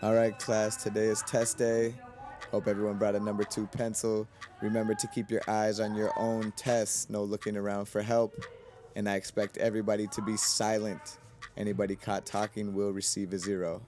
All right, class, today is test day. Hope everyone brought a number 2 pencil. Remember to keep your eyes on your own tests, no looking around for help. And I expect everybody to be silent. Anybody caught talking will receive a 0.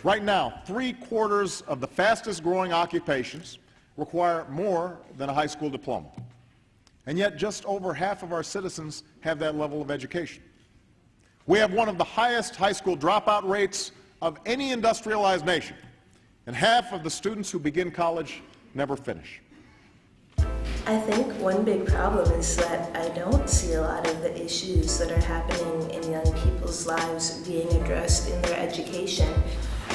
Right now, 3/4 of the fastest growing occupations require more than a high school diploma. And yet just over half of our citizens have that level of education. We have one of the highest high school dropout rates of any industrialized nation. And half of the students who begin college never finish. I think one big problem is that I don't see a lot of the issues that are happening in young people's lives being addressed in their education.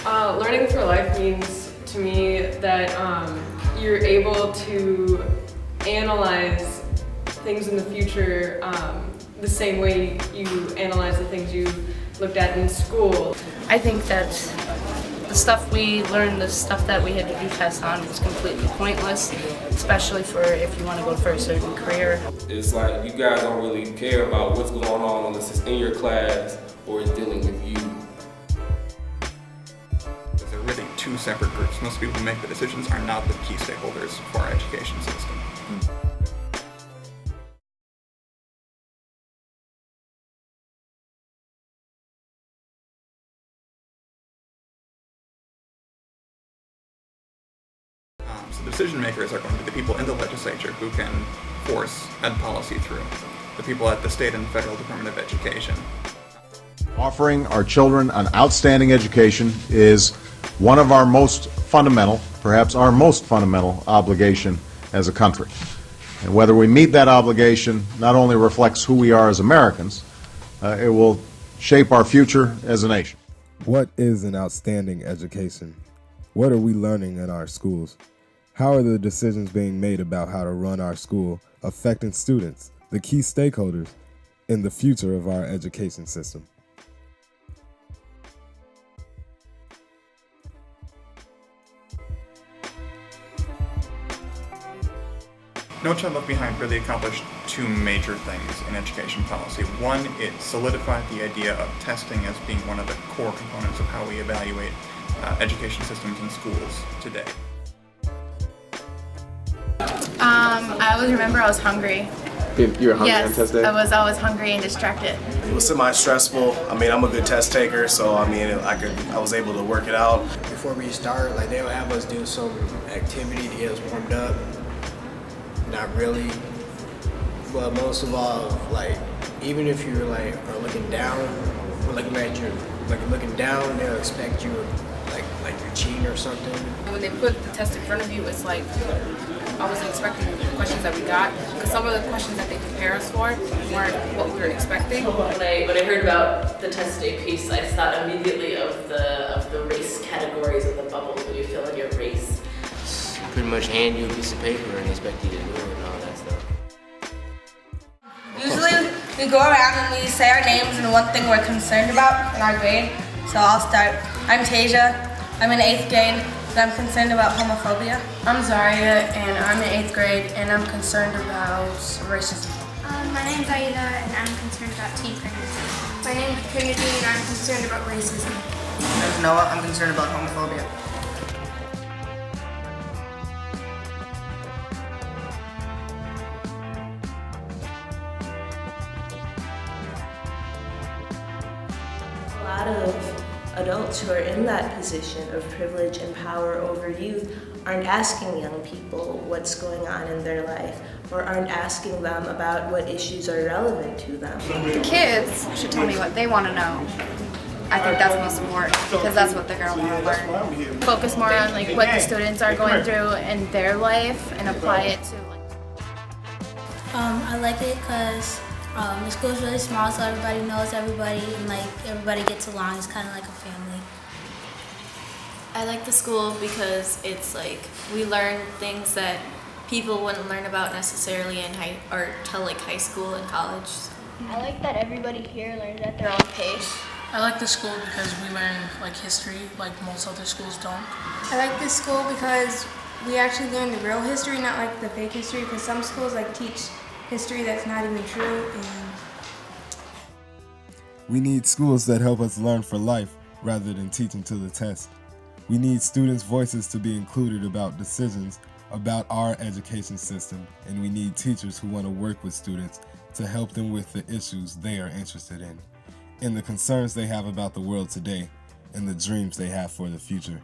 Learning for life means to me that you're able to analyze things in the future the same way you analyze the things you looked at in school. I think that the stuff we learned, the stuff that we had to do tests on was completely pointless, especially for if you want to go for a certain career. It's like you guys don't really care about what's going on unless it's in your class or it's dealing with you. They're really two separate groups. Most people who make the decisions are not the key stakeholders for our education system. So the decision makers are going to be the people in the legislature who can force ed policy through, the people at the state and federal Department of Education. Offering our children an outstanding education is one of our most fundamental, perhaps our most fundamental obligation as a country. And whether we meet that obligation not only reflects who we are as Americans, it will shape our future as a nation. What is an outstanding education? What are we learning in our schools? How are the decisions being made about how to run our school affecting students, the key stakeholders, in the future of our education system? No Child Left Behind really accomplished two major things in education policy. One, it solidified the idea of testing as being one of the core components of how we evaluate education systems in schools today. I always remember I was hungry. You were hungry on Yes, test day? I was always hungry and distracted. It was semi-stressful. I mean, I'm a good test taker, so I mean, I was able to work it out. Before we start, like they'll have us do some activity to get us warmed up. Not really, but most of all, like even if you're like are looking down, looking down, they'll expect you like you're cheating or something. When they put the test in front of you, it's like I wasn't expecting the questions that we got, because some of the questions that they prepare us for weren't what we were expecting. When I heard about the test day piece, I thought immediately of the race categories of the bubbles when you fill in your race. Pretty much hand you a piece of paper and expect you to do it and all that stuff. Usually we go around and we say our names and one thing we're concerned about in our grade. So I'll start. I'm Tasia. I'm in 8th grade and I'm concerned about homophobia. I'm Zaria and I'm in 8th grade and I'm concerned about racism. My name's Aida and I'm concerned about teen pregnancy. My name's Trinity and I'm concerned about racism. My name's Noah. I'm concerned about homophobia. A lot of adults who are in that position of privilege and power over youth aren't asking young people what's going on in their life, or aren't asking them about what issues are relevant to them. The kids should tell me what they want to know. I think that's most important, because that's what they're going to want to learn. Focus more on like what the students are going through in their life and apply it to I like it because the school's really small, so everybody knows everybody and like everybody gets along. It's kind of like a family. I like the school because it's like we learn things that people wouldn't learn about necessarily in high school and college. I like that everybody here learns at their own pace. I like the school because we learn like history like most other schools don't. I like this school because we actually learn the real history, not like the fake history, because some schools like teach history that's not even true. And we need schools that help us learn for life rather than teaching to the test. We need students' voices to be included about decisions about our education system, and we need teachers who want to work with students to help them with the issues they are interested in, and the concerns they have about the world today, and the dreams they have for the future.